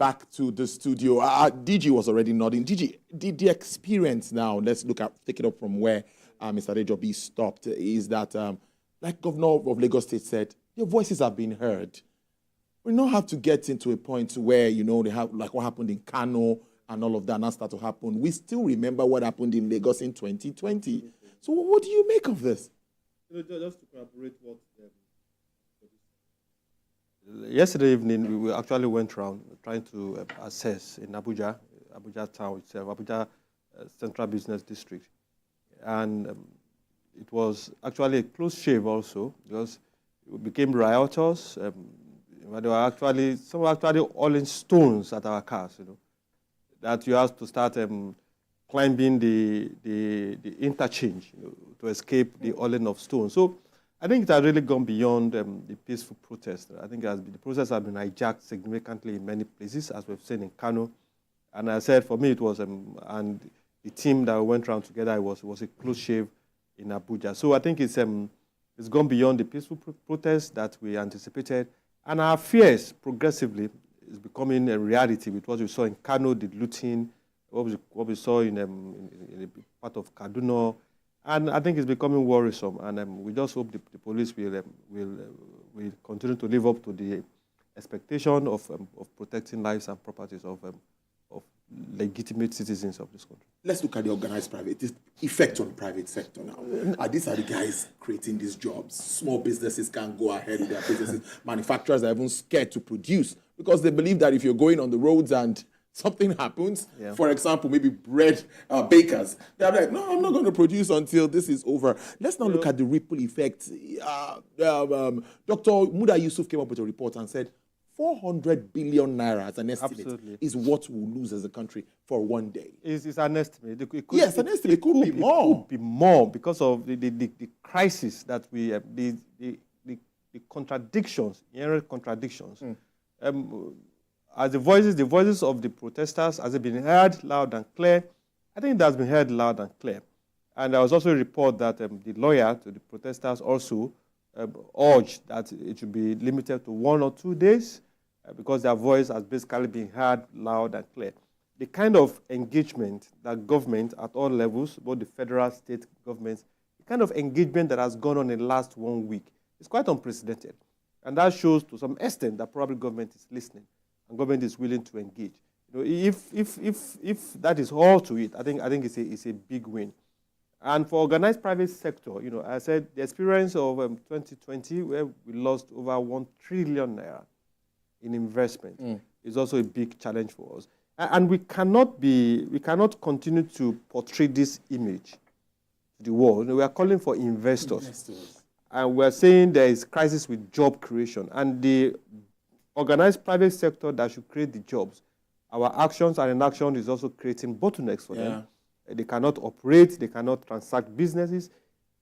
back to the studio. DG was already nodding. DG, the experience now, let's take it up from where Mr. Adejobi stopped, is that, like Governor of Lagos State said, your voices have been heard. We don't have to get into a point where, they have, like what happened in Kano and all of that now start to happen. We still remember what happened in Lagos in 2020. So what do you make of this? Just to corroborate what yesterday evening, we actually went around trying to assess in Abuja town itself, Abuja Central Business District. And it was actually a close shave also, because it became riotous. There were some were actually hauling stones at our cars, that you have to start climbing the interchange to escape the hauling of stones. So I think it has really gone beyond the peaceful protest. I think the process has been hijacked significantly in many places, as we've seen in Kano. And I said, for me, it was, and the team that went around together, it was a close shave in Abuja. So I think it's gone beyond the peaceful protest that we anticipated. And our fears progressively is becoming a reality with what we saw in Kano, the looting, what we saw in a part of Kaduna. And I think it's becoming worrisome, and we just hope the police will continue to live up to the expectation of protecting lives and properties of legitimate citizens of this country. Let's look at the organized private, the effect on the private sector now. These are the guys creating these jobs. Small businesses can't go ahead with their businesses. Manufacturers are even scared to produce because they believe that if you're going on the roads and something happens, for example, maybe bread bakers, they're like, no, I'm not going to produce until this is over. Let's now look at the ripple effect. Dr. Muda Yusuf came up with a report and said 400 billion naira as an estimate is what we'll lose as a country for one day. It's an estimate. An estimate. It could be more. It could be more because of the crisis that we have, the contradictions, inherent contradictions. As the voices of the protesters, has it been heard loud and clear? I think it has been heard loud and clear. And there was also a report that the lawyer to the protesters also urged that it should be limited to 1 or 2 days because their voice has basically been heard loud and clear. The kind of engagement that government at all levels, both the federal, state governments, the kind of engagement that has gone on in the last 1 week is quite unprecedented. And that shows to some extent that probably government is listening. And government is willing to engage. If that is all to it, I think it's a big win. And for organized private sector, I said the experience of 2020, where we lost over 1 trillion naira in investment, is also a big challenge for us. And we cannot continue to portray this image to the world. We are calling for investors. And we are saying there is crisis with job creation, and the organized private sector that should create the jobs. Our actions and inaction is also creating bottlenecks for them. They cannot operate, they cannot transact businesses.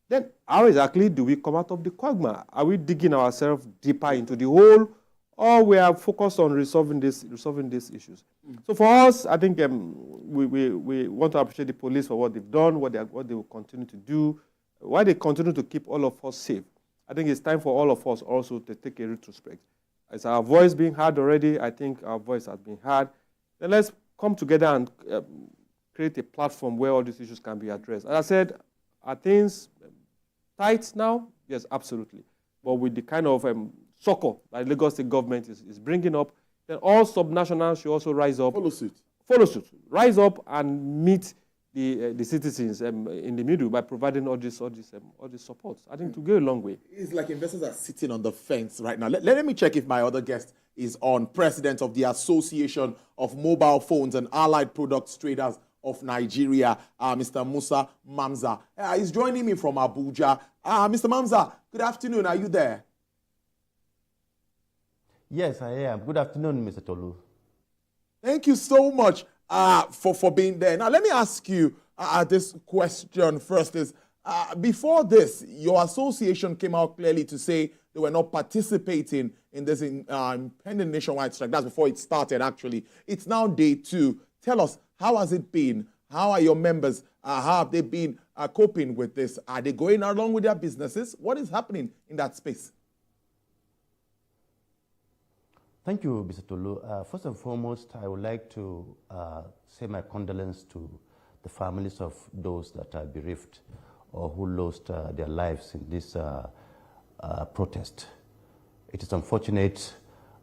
Then how exactly do we come out of the quagmire? Are we digging ourselves deeper into the hole, or we are focused on resolving these issues? So for us, I think we want to appreciate the police for what they've done, what they will continue to do, why they continue to keep all of us safe. I think it's time for all of us also to take a retrospect. Is our voice being heard already? I think our voice has been heard. Then let's come together and create a platform where all these issues can be addressed. As I said, are things tight now? Yes, absolutely. But with the kind of succor that the Lagos State government is bringing up, then all subnationals should also rise up. Follow suit. Rise up and meet the citizens in the middle by providing all this support. I think to go a long way. It's like investors are sitting on the fence right now. Let me check if my other guest is on. President of the Association of Mobile Phones and Allied Products Traders of Nigeria, Mr. Musa Mamza. He's joining me from Abuja. Mr. Mamza, good afternoon. Are you there? Yes, I am. Good afternoon, Mr. Tolu. Thank you so much for being there. Now, let me ask you this question first. Before this, your association came out clearly to say they were not participating in this impending nationwide strike. That's before it started, actually. It's now day 2. Tell us, how has it been? How are your members? How have they been coping with this? Are they going along with their businesses? What is happening in that space? Thank you, Mr. Tolu. First and foremost, I would like to say my condolence to the families of those that are bereaved or who lost their lives in this protest. It is unfortunate,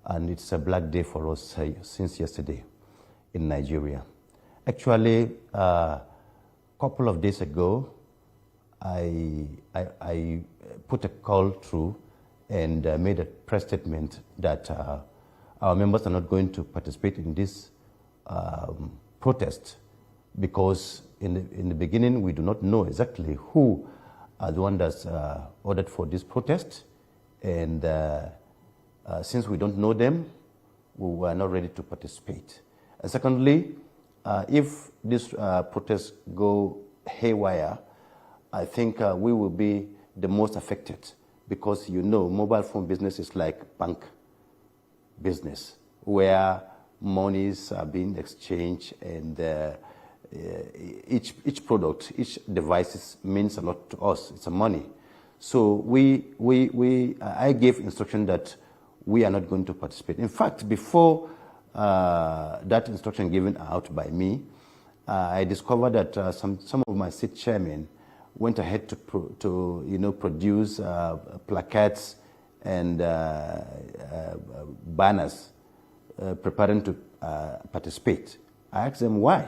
and it's a black day for us since yesterday in Nigeria. Actually, a couple of days ago, I put a call through and made a press statement that our members are not going to participate in this protest because in the beginning we do not know exactly who are the one that's ordered for this protest, and since we don't know them, we were not ready to participate. And secondly, if this protests go haywire, I think we will be the most affected because, you know, mobile phone business is like bank business where monies are being exchanged, and each product, each device means a lot to us. It's a money. So I gave instruction that we are not going to participate. In fact, before that instruction given out by me, I discovered that some of my state chairmen went ahead to produce placards and banners preparing to participate. I asked them why.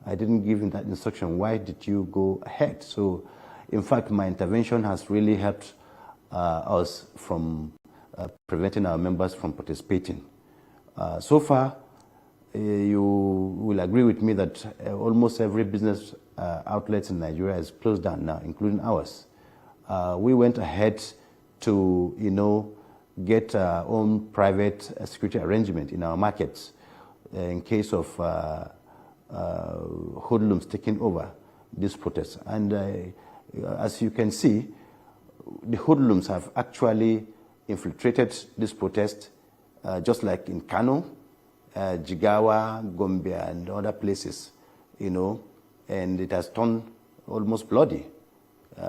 I didn't give them that instruction. Why did you go ahead? So, in fact, my intervention has really helped us from preventing our members from participating. So far, you will agree with me that almost every business outlet in Nigeria is closed down now, including ours. We went ahead to, get our own private security arrangement in our markets in case of hoodlums taking over this protest. And as you can see, the hoodlums have actually infiltrated this protest, just like in Kano, Jigawa, Gombe, and other places, and it has turned almost bloody.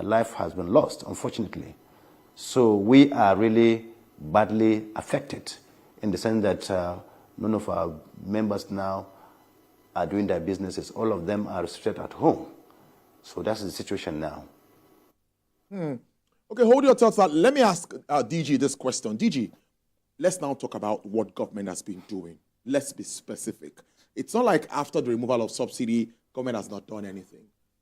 Life has been lost, unfortunately. So we are really badly affected in the sense that none of our members now are doing their businesses. All of them are restricted at home. So that's the situation now. Okay, hold your thoughts. Let me ask DG this question. DG, let's now talk about what government has been doing. Let's be specific. It's not like after the removal of subsidy, government has not done anything.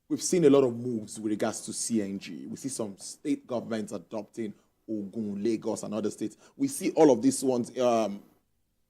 We've seen a lot of moves with regards to CNG. We see some state governments adopting Ogun, Lagos, and other states. We see all of these ones,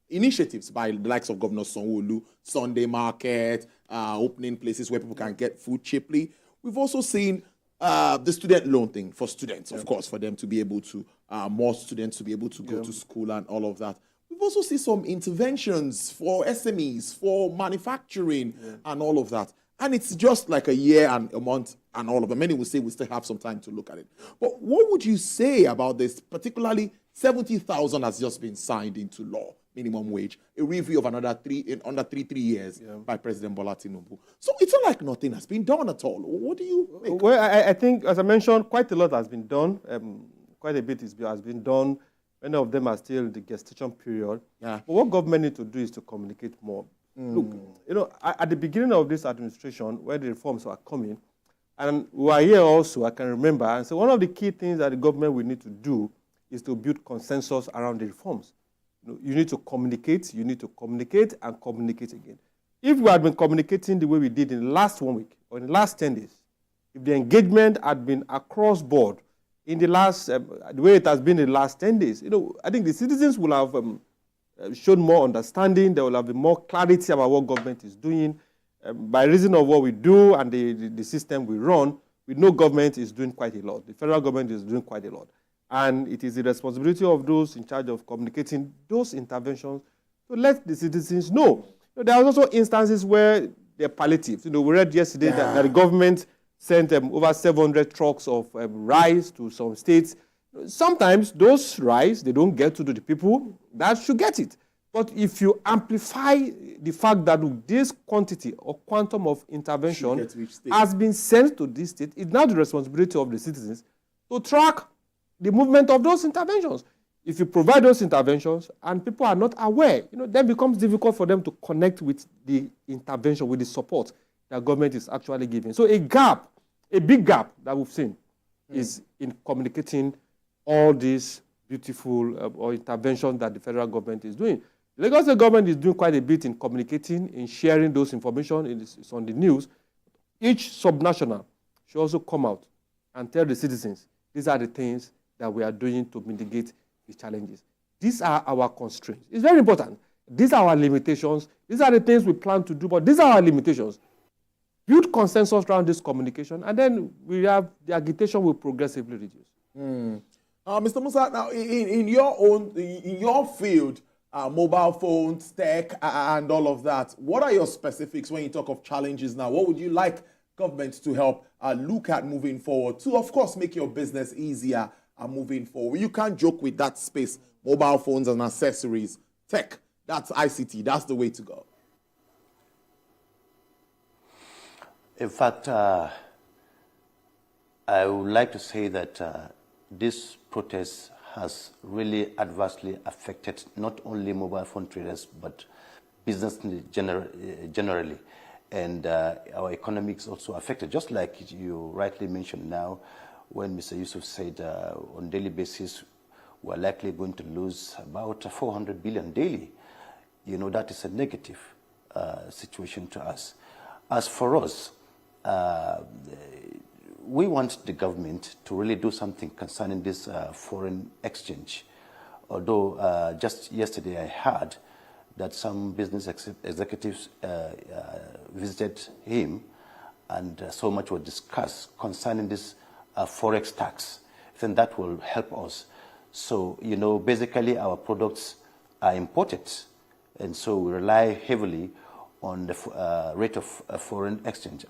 initiatives by the likes of Governor Sanwo-Olu, Sunday market, opening places where people can get food cheaply. We've also seen the student loan thing for students, of course, for them to be able to, more students to be able to go to school and all of that. We've also seen some interventions for SMEs, for manufacturing and all of that. And it's just like a year and a month and all of them. Many will say we still have some time to look at it. But what would you say about this? Particularly 70,000 has just been signed into law, minimum wage, a review of another 3 years by President Bola Tinubu. So it's not like nothing has been done at all. What do you make? Well, I think, as I mentioned, quite a lot has been done. Quite a bit has been done. Many of them are still in the gestation period. Yeah. But what government needs to do is to communicate more. Look, at the beginning of this administration, where the reforms were coming, and we were here also, I can remember, and so one of the key things that the government will need to do is to build consensus around the reforms. You need to communicate and communicate again. If we had been communicating the way we did in the last 1 week or in the last 10 days, if the engagement had been across board in the last, the way it has been in the last 10 days, I think the citizens will have shown more understanding. There will have been more clarity about what government is doing. By reason of what we do and the system we run, we know government is doing quite a lot. The federal government is doing quite a lot. And it is the responsibility of those in charge of communicating those interventions to let the citizens know. There are also instances where they're palliative. We read yesterday that the government sent over 700 trucks of rice to some states. Sometimes those rice, they don't get to the people that should get it. But if you amplify the fact that this quantity or quantum of intervention has been sent to this state, it's now the responsibility of the citizens to track the movement of those interventions. if you provide those interventions and people are not aware, then it becomes difficult for them to connect with the intervention, with the support that government is actually giving. So a big gap that we've seen is in communicating all these beautiful or interventions that the federal government is doing. The Lagos State government is doing quite a bit in communicating, in sharing those information. It's on the news. Each subnational should also come out and tell the citizens, these are the things that we are doing to mitigate the challenges. These are our constraints. It's very important. These are our limitations. These are the things we plan to do, but these are our limitations. Build consensus around this communication, and then we have the agitation will progressively reduce. Mr. Musa, now in your field, mobile phones, tech, and all of that, what are your specifics when you talk of challenges now? What would you like government to help look at moving forward to, of course, make your business easier moving forward? You can't joke with that space. Mobile phones and accessories, tech, that's ICT, that's the way to go. In fact, I would like to say that this protest has really adversely affected not only mobile phone traders, but business generally. And our economics also affected, just like you rightly mentioned now, when Mr. Yusuf said on a daily basis, we're likely going to lose about 400 billion daily. That is a negative situation to us. As for us, we want the government to really do something concerning this foreign exchange. Although just yesterday I heard that some business executives visited him, and so much was discussed concerning this forex tax. Then that will help us. So, basically our products are imported, and so we rely heavily on the rate of foreign exchange.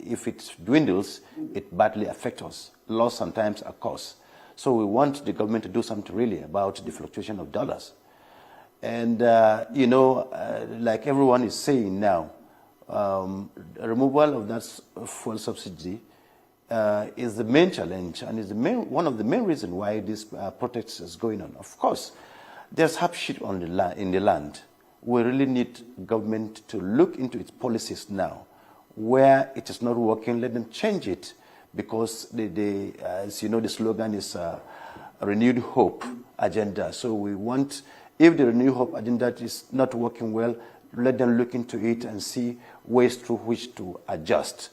If it dwindles, it badly affects us. Loss sometimes occurs. So we want the government to do something really about the fluctuation of dollars. And, like everyone is saying now, removal of that fuel subsidy is the main challenge, and is one of the main reasons why this protest is going on. Of course, there's hardship in the land. We really need government to look into its policies now. Where it is not working, let them change it, because as you know, the slogan is a renewed hope agenda. So we want, if the renewed hope agenda is not working well, let them look into it and see ways through which to adjust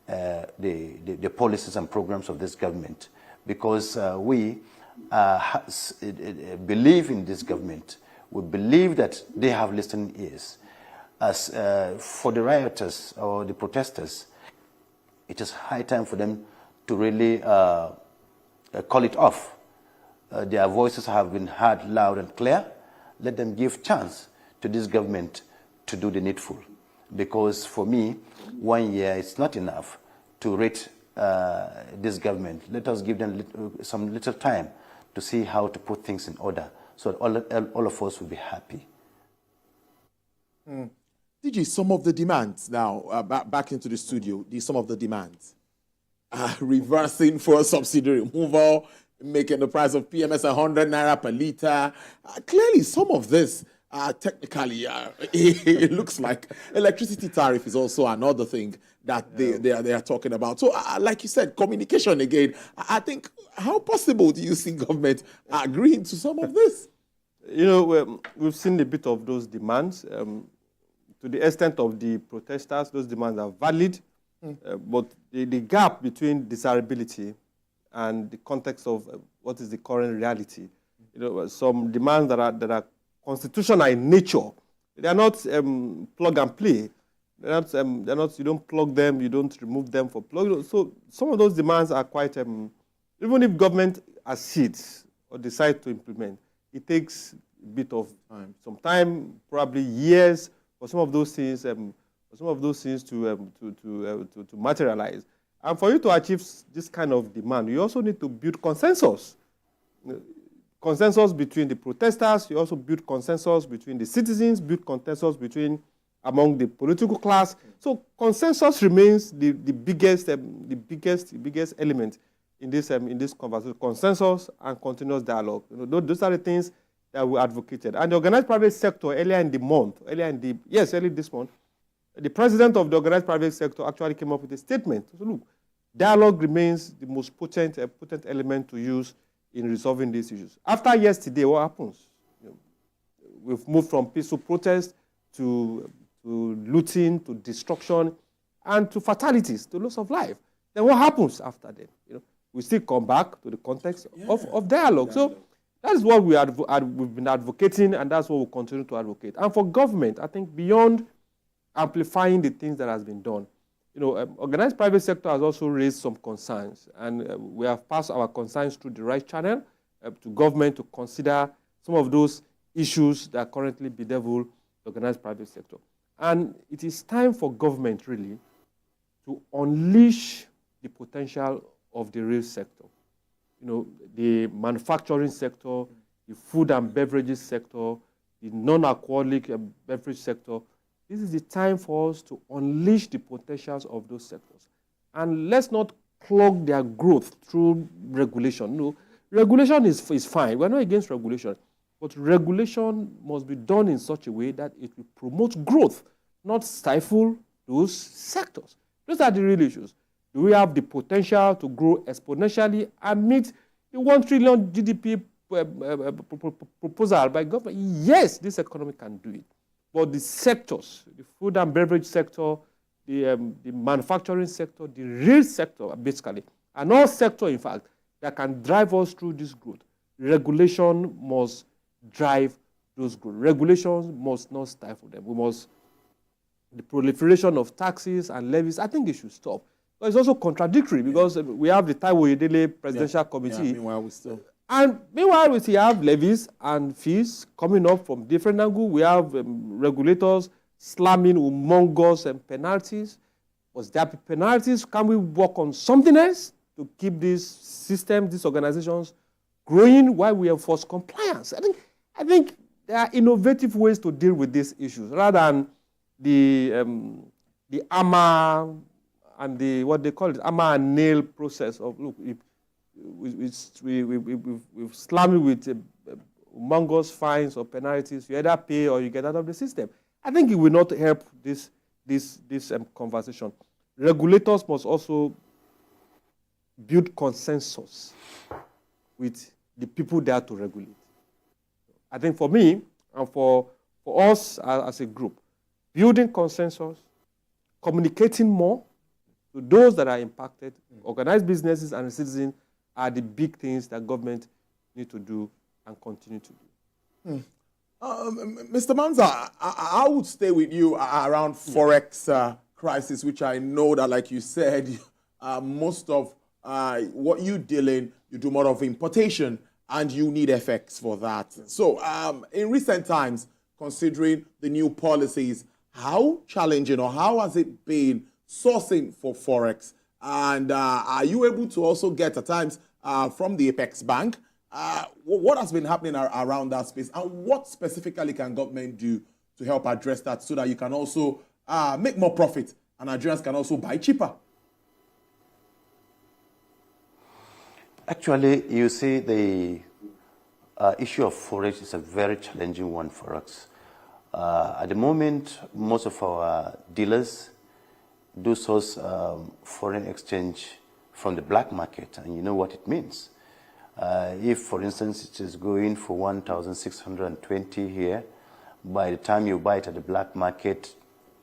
the policies and programs of this government. Because we believe in this government. We believe that they have listening ears. As for the rioters or the protesters, it is high time for them to really call it off. Their voices have been heard loud and clear. Let them give chance to this government to do the needful. Because for me, 1 year is not enough to rate this government. Let us give them some little time to see how to put things in order, so that all of us will be happy. DG, some of the demands now, back into the studio, some of the demands. Reversing fuel subsidy removal, making the price of PMS 100 naira per litre. Clearly, some of this, technically, it looks like electricity tariff is also another thing that they are talking about. So, like you said, communication again. I think, how possible do you see government agreeing to some of this? We've seen a bit of those demands. To the extent of the protesters, those demands are valid, but the gap between desirability and the context of what is the current reality, some demands that are constitutional in nature, they are not plug and play. They're not. You don't plug them, you don't remove them for plug. So some of those demands are quite. Even if government accedes or decides to implement, it takes a bit of time. Some time, probably years, for some of those things, to materialize. And for you to achieve this kind of demand, you also need to build consensus. Consensus between the protesters. You also build consensus between the citizens. Build consensus among the political class. So consensus remains the biggest element in this conversation: consensus and continuous dialogue. Those are the things that we advocated. And the organized private sector early this month, the president of the organized private sector actually came up with a statement. So look, dialogue remains the most potent element to use in resolving these issues. After yesterday, what happens? We've moved from peaceful protest to looting, to destruction, and to fatalities, to loss of life. Then what happens after that? We still come back to the context of dialogue. So that is what we've been advocating, and that's what we'll continue to advocate. And for government, I think beyond amplifying the things that has been done, organized private sector has also raised some concerns, and we have passed our concerns through the right channel to government to consider some of those issues that currently bedevil the organized private sector. And it is time for government really to unleash the potential of the real sector. The manufacturing sector, the food and beverages sector, the non-alcoholic beverage sector. This is the time for us to unleash the potentials of those sectors. And let's not clog their growth through regulation. No, regulation is fine. We're not against regulation. But regulation must be done in such a way that it will promote growth, not stifle those sectors. Those are the real issues. Do we have the potential to grow exponentially and meet the 1 trillion GDP proposal by government? Yes, this economy can do it. But the sectors, the food and beverage sector, the manufacturing sector, the real sector, basically, and all sectors, in fact, that can drive us through this growth, regulation must drive those growth. Regulations must not stifle them. The proliferation of taxes and levies, I think it should stop. But it's also contradictory because we have the Taiwo Yedele Presidential Committee. Meanwhile, we still have levies and fees coming up from different angles. We have regulators slamming humongous penalties. Was there penalties? Can we work on something else to keep this system, these organizations growing while we enforce compliance? I think there are innovative ways to deal with these issues rather than the hammer and what they call it, hammer and nail process of, look, we've slammed it with humongous fines or penalties. You either pay or you get out of the system. I think it will not help this conversation. Regulators must also build consensus with the people there to regulate. I think for me and for us as a group, building consensus, communicating more to those that are impacted, organized businesses and citizens are the big things that government need to do and continue to do. Mr. Manza, I would stay with you around Forex crisis, which I know that, like you said, most of what you deal in, you do more of importation and you need FX for that. So in recent times, considering the new policies, how challenging or how has it been sourcing for Forex? And are you able to also get at times from the Apex Bank? What has been happening around that space? And what specifically can government do to help address that so that you can also make more profit and Nigerians can also buy cheaper? Actually, you see, the issue of Forex is a very challenging one for us. At the moment, most of our dealers do source foreign exchange from the black market, and you know what it means. If, for instance, it is going for 1,620 here, by the time you buy it at the black market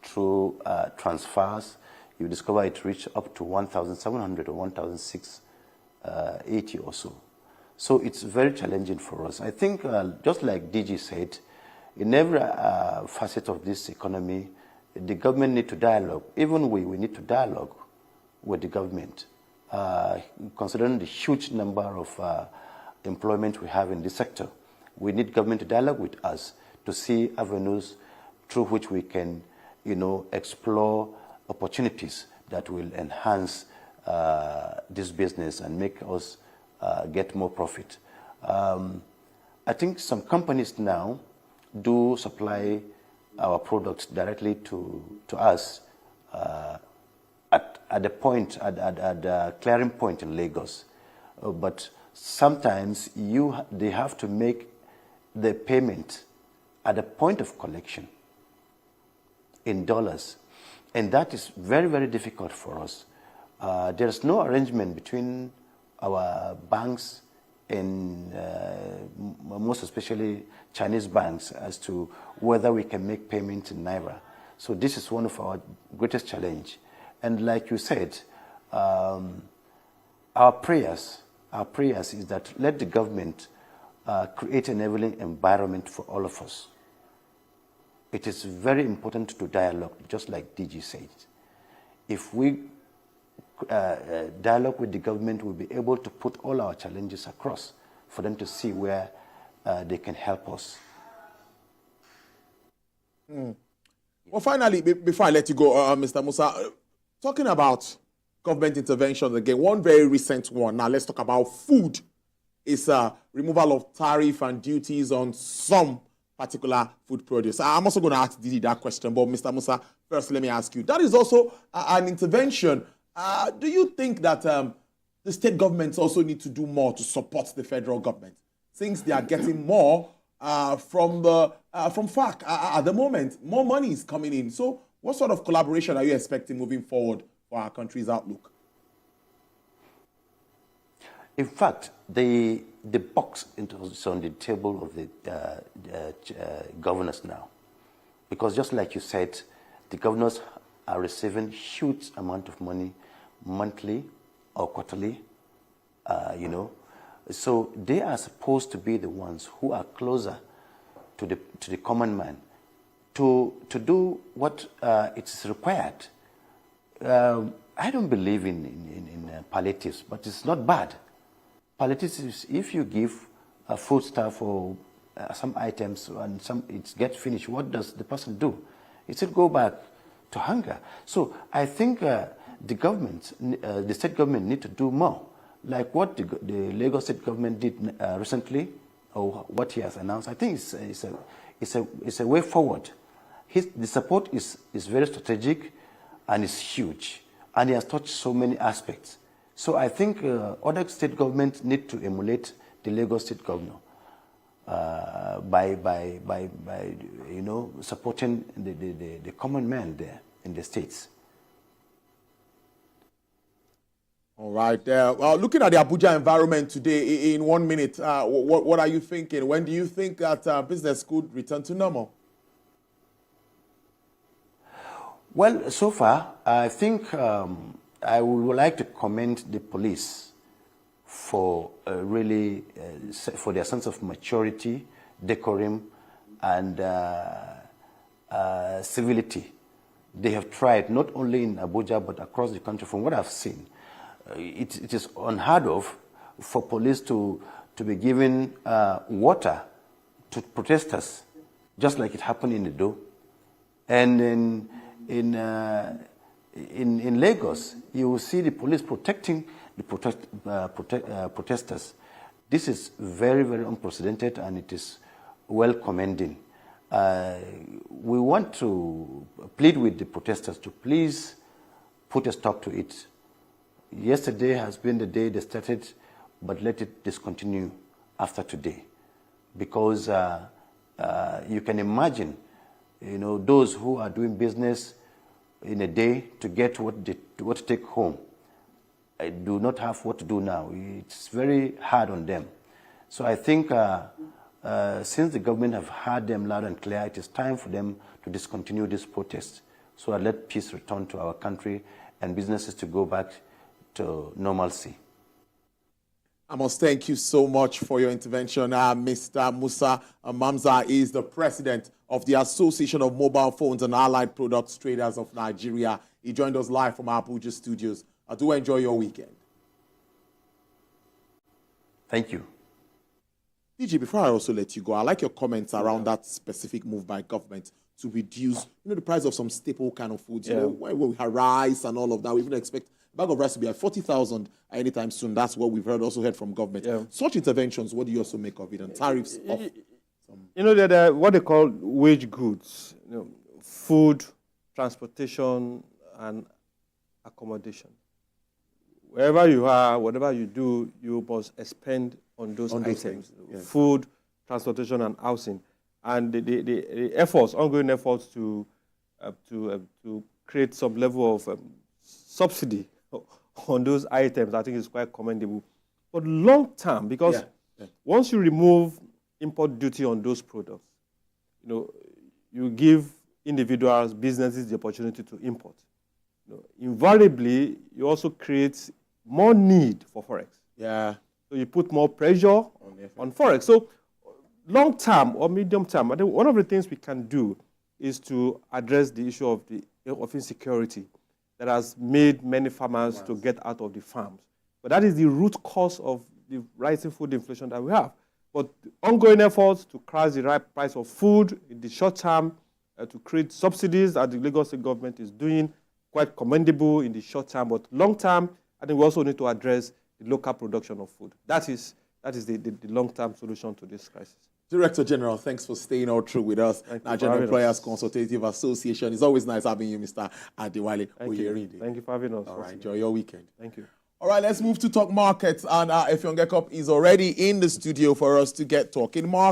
through transfers, you discover it reached up to 1,700 or 1,680 or so. So it's very challenging for us. I think, just like DG said, in every facet of this economy, the government need to dialogue. Even we need to dialogue with the government, considering the huge number of employment we have in this sector. We need government to dialogue with us to see avenues through which we can, explore opportunities that will enhance this business and make us get more profit. I think some companies now do supply our products directly to us at the clearing point in Lagos. but sometimes they have to make the payment at the point of collection in dollars, and that is very, very difficult for us. There's no arrangement between our banks and most especially Chinese banks as to whether we can make payments in Naira. So this is one of our greatest challenge. And like you said, our prayers is that let the government create an enabling environment for all of us. It is very important to dialogue, just like DG said. If we dialogue with the government, we'll be able to put all our challenges across for them to see where they can help us. Well, finally, before I let you go, Mr. Musa, talking about government interventions again, one very recent one. Now, let's talk about food. It's removal of tariff and duties on some particular food produce. I'm also going to ask Didi that question, but Mr. Musa, first let me ask you. That is also an intervention. Do you think that the state governments also need to do more to support the federal government, since they are getting more from FARC at the moment? More money is coming in. So what sort of collaboration are you expecting moving forward for our country's outlook? In fact, the box is on the table of the governors now, because just like you said, the governors are receiving huge amount of money monthly or quarterly, so they are supposed to be the ones who are closer to the common man to do what it is required. I don't believe in palliatives, but it's not bad. Palliatives is if you give a foodstuff or some items and it gets finished, what does the person do? It should go back to hunger. So I think the government, the state government, need to do more, like what the Lagos state government did recently, or what he has announced. I think it's a way forward. The support is very strategic and is huge, and he has touched so many aspects. So I think other state governments need to emulate the Lagos state governor by supporting the common man there in the states. All right. Well, looking at the Abuja environment today, in 1 minute, what are you thinking? When do you think that business could return to normal? Well, so far, I think I would like to commend the police for really for their sense of maturity, decorum, and civility. They have tried not only in Abuja but across the country. From what I've seen, it is unheard of for police to be giving water to protesters, just like it happened in Edo, and in Lagos, you will see the police protecting the protesters. This is very, very unprecedented, and it is well commending. We want to plead with the protesters to please put a stop to it. Yesterday has been the day they started, but let it discontinue after today, because you can imagine, those who are doing business in a day to get what to take home. I do not have what to do now. It's very hard on them. So I think since the government have heard them loud and clear, it is time for them to discontinue this protest, so that let peace return to our country and businesses to go back to normalcy. I must thank you so much for your intervention. Mr. Musa Mamza is the president of the Association of Mobile Phones and Allied Products Traders of Nigeria. He joined us live from our Abuja studios. Do enjoy your weekend. Thank you. DG, before I also let you go, I like your comments around that specific move by government to reduce, the price of some staple kind of foods. Where we have rice and all of that. We even expect a bag of rice to be at 40,000 anytime soon. That's what we've also heard from government. Yeah. Such interventions, what do you also make of it? And tariffs off that what they call wage goods, food, transportation, and accommodation. wherever you are, whatever you do, you must expend on those items. things, yes. Food, transportation, and housing. And the efforts, ongoing efforts to create some level of subsidy on those items, I think is quite commendable. But long term, because once you remove import duty on those products, you give individuals, businesses the opportunity to import. Invariably, you also create more need for forex. Yeah. So you put more pressure on forex. So long term or medium term, I think one of the things we can do is to address the issue of insecurity that has made many farmers to get out of the farms. But that is the root cause of the rising food inflation that we have. But ongoing efforts to crash the right price of food in the short term, to create subsidies that the Lagos State government is doing, quite commendable in the short term. But long term, I think we also need to address the local production of food. That is the long-term solution to this crisis. Director General, thanks for staying all through with us. Nigerian Employers Consultative Association. It's always nice having you, Mr. Adewale Oyerinde. Thank you for having us. All right, enjoy your weekend. Thank you. All right, let's move to talk markets. And Effiong Gekop is already in the studio for us to get talking markets.